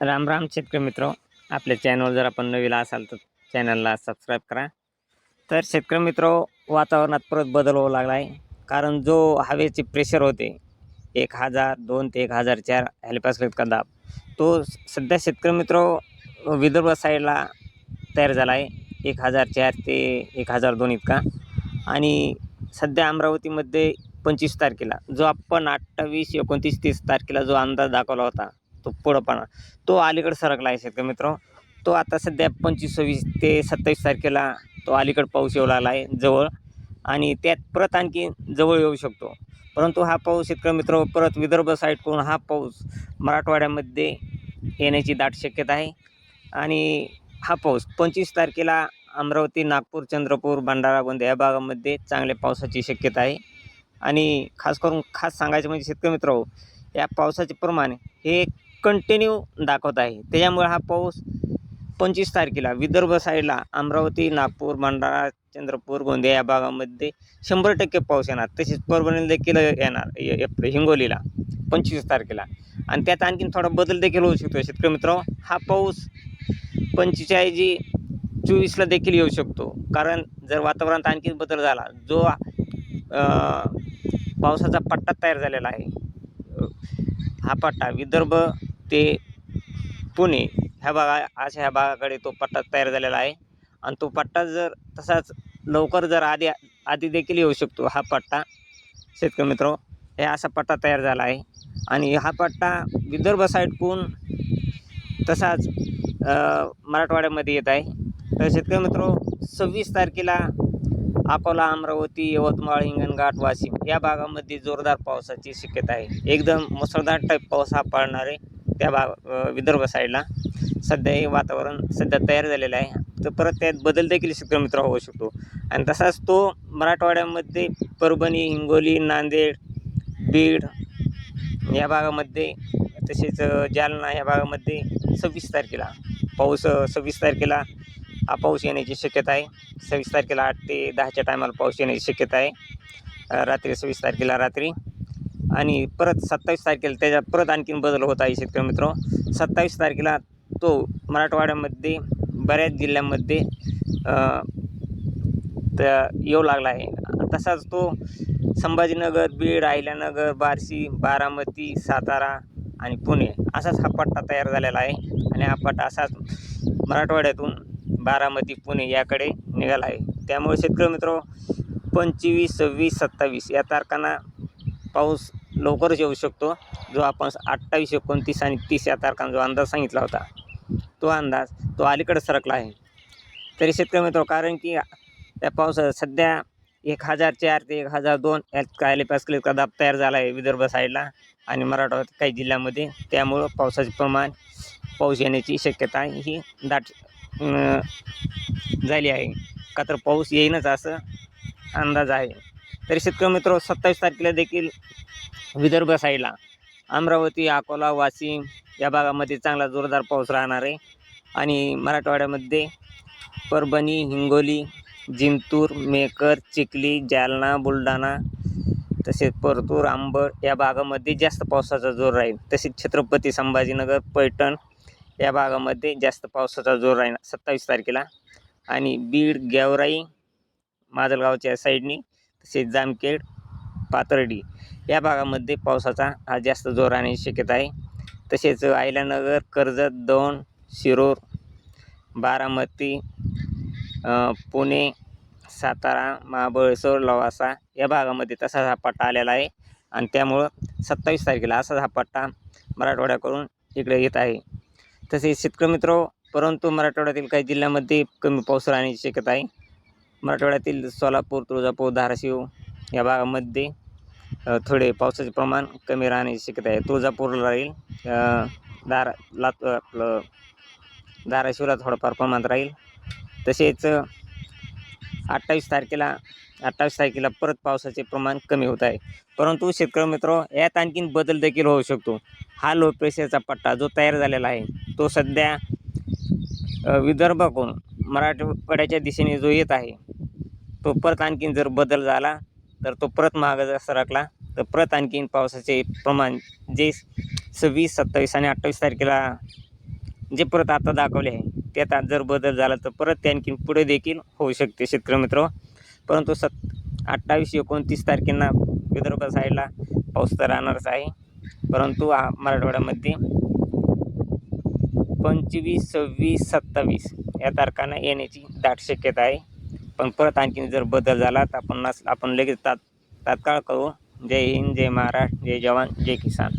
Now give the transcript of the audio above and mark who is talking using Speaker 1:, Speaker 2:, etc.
Speaker 1: राम राम शेतकरी मित्र, आपल्या चॅनलवर जर आपण नवीन असाल तर चॅनलला सबस्क्राईब करा. तर शेतकरी मित्र, वातावरणात परत बदल होऊ लागला आहे. कारण जो हवेचे प्रेशर होते 1002 ते 1004 हेक्टोपॅस्कल इतका दाब, तो सध्या शेतकरी मित्र विदर्भ साईडला तयार झाला आहे 1004 ते 1002 इतका. आणि सध्या अमरावतीमध्ये 25 तारखेला जो आपण 28, 29, 30 तारखेला जो अंदाज दाखवला होता तो पुढंपणा तो अलीकडे सरकला आहे शेतकरी मित्र. तो आता सध्या 25, 26 ते 27 तारखेला तो अलीकडे पाऊस येऊ लागला आहे जवळ, आणि त्यात परत आणखी जवळ येऊ शकतो. परंतु हा पाऊस शेतकरी मित्र परत विदर्भ साईडकडून हा पाऊस मराठवाड्यामध्ये येण्याची दाट शक्यता आहे. आणि हा पाऊस 25 तारखेला अमरावती, नागपूर, चंद्रपूर, भंडारा, गोंदिया या भागामध्ये चांगल्या पावसाची शक्यता आहे. आणि खास सांगायचं म्हणजे शेतकरी मित्र, या पावसाचे प्रमाण हे कंटिन्यू दाखवत आहे. त्याच्यामुळे हा पाऊस 25 तारखेला विदर्भ साईडला अमरावती, नागपूर, भंडारा, चंद्रपूर, गोंदिया या भागामध्ये 100% पाऊस येणार. तसेच परभणीला देखील येणार, हिंगोलीला 25 तारखेला. आणि त्यात आणखीन थोडा बदल देखील होऊ शकतो शेतकरी मित्र. हा पाऊस 45 24ला देखील येऊ शकतो. कारण जर वातावरणात आणखी बदल झाला, जो पावसाचा पट्टा तयार झालेला आहे, हा पट्टा विदर्भ ते पुणे ह्या भागाकडे तो पट्टा तयार झालेला आहे. आणि तो पट्टा जर तसाच लवकर जर आधी देखील येऊ शकतो हा पट्टा शेतकरी मित्र. हे असा पट्टा तयार झाला आहे. आणि हा पट्टा विदर्भ साईडकडून तसाच मराठवाड्यामध्ये येत आहे. तर शेतकरी मित्र, 26 तारखेला अकोला, अमरावती, यवतमाळ, हिंगणघाट, वाशिम या भागामध्ये जोरदार पावसाची शक्यता आहे. एकदम मुसळधार टाईप पाऊस हा पडणार आहे त्या विदर्भ साईडला. सध्या हे वातावरण सध्या तयार झालेलं आहे. तर परत त्यात बदल देखील शेतकरी मित्र होऊ शकतो. आणि तसाच तो मराठवाड्यामध्ये परभणी, हिंगोली, नांदेड, बीड या भागामध्ये, तसेच जालना या भागामध्ये 26 तारखेला पाऊस 26 तारखेला हा पाऊस येण्याची शक्यता आहे. 26 तारखेला 8 ते 10च्या टायमाला पाऊस येण्याची शक्यता आहे, रात्री 26 तारखेला रात्री. आणि परत 27 तारखेला त्याच्यात परत आणखीन बदल होत आहे शेतकरी मित्र. 27 तारखेला तो मराठवाड्यामध्ये बऱ्याच जिल्ह्यांमध्ये येऊ लागला आहे. तसाच तो संभाजीनगर, बीड, अहिल्यानगर, बार्शी, बारामती, सातारा आणि पुणे असाच हा पट्टा तयार झालेला आहे. आणि हा पट्टा असाच मराठवाड्यातून बारामती, पुणे याकडे निघाला आहे. त्यामुळे शेतकरी मित्र 25, 26, 27 या तारखांना पाऊस लवकरच येऊ शकतो. जो आपण 28, 29 आणि 30 या तारखांचा जो अंदाज सांगितला होता, तो अंदाज तो अलीकडे सरकला आहे. तरी शेतकरी मित्र, कारण की त्या पावसात सध्या 1004 ते 1002 हेक्टोपॅस्कल इतका दाब तयार झाला आहे विदर्भ साईडला आणि मराठवाड्यात काही जिल्ह्यामध्ये. त्यामुळं पावसाचे प्रमाण, पाऊस येण्याची शक्यता ही दाट झाली आहे. का तर पाऊस येईनच असं अंदाज आहे. तरी शेतकरी मित्र, 27 तारखेला देखील विदर्भ साईडला अमरावती, अकोला, वाशिम या भागामध्ये चांगला जोरदार पाऊस राहणार आहे. आणि मराठवाड्यामध्ये परभणी, हिंगोली, जिंतूर, मेकर, चिखली, जालना, बुलढाणा, तसेच परतूर, अंबड या भागामध्ये जास्त पावसाचा जोर राहील. तसेच छत्रपती संभाजीनगर, पैठण या भागामध्ये जास्त पावसाचा जोर राहील 27 तारखेला. आणि बीड, गेवराई, माजलगावच्या साईडनी, तसेच जामखेड, पाथर्डी या भागामध्ये पावसाचा हा जास्त जोर राहण्याची शक्यता आहे. तसेच अहिल्यानगर, कर्जत, दौंड, शिरूर, बारामती, पुणे, सातारा, महाबळेश्वर, लवासा या भागामध्ये तसाच हा पट्टा आलेला आहे. आणि त्यामुळं 27 तारखेला असाच हा पट्टा मराठवाड्याकडून इकडे येत आहे. तसेच शेतकरी मित्र, परंतु मराठवाड्यातील काही जिल्ह्यामध्ये कमी पाऊस राहण्याची शक्यता आहे. मराठवाड्यातील सोलापूर, तुळजापूर, धाराशिव या भागामध्ये थोडे पावसाचे प्रमाण कमी राहण्याची शक्यता आहे. तुळजापूरला राहील, धाराशिवला थोडंफार प्रमाणात राहील. तसेच 28 तारखेला परत पावसाचे प्रमाण कमी होत आहे. परंतु शेतकरी मित्र, यात आणखीन बदल देखील होऊ शकतो. हा लो प्रेशरचा पट्टा जो तयार झालेला आहे, तो सध्या विदर्भाकडून मराठवाड्याच्या दिशेने जो येत आहे, तो परत आणखीन जर बदल झाला तर तो परत मागं जर सरकला तर परत आणखीन पावसाचे प्रमाण जे 26, 27 आणि 28 तारखेला जे परत आता दाखवले आहे त्यात जर बदल झाला तर परत ते आणखीन पुढे देखील होऊ शकते शेतकरी मित्र. परंतु 28-29 तारखेंना विदर्भ साईडला पाऊस तर राहणारच आहे, परंतु मराठवाड्यामध्ये 25, 26, 27 या तारखांना येण्याची दाट शक्यता आहे. पण परत आणखीन जर बदल झाला तर आपण लगेच तात्काळ करू. जय हिंद, जय महाराष्ट्र, जय जवान, जय किसान.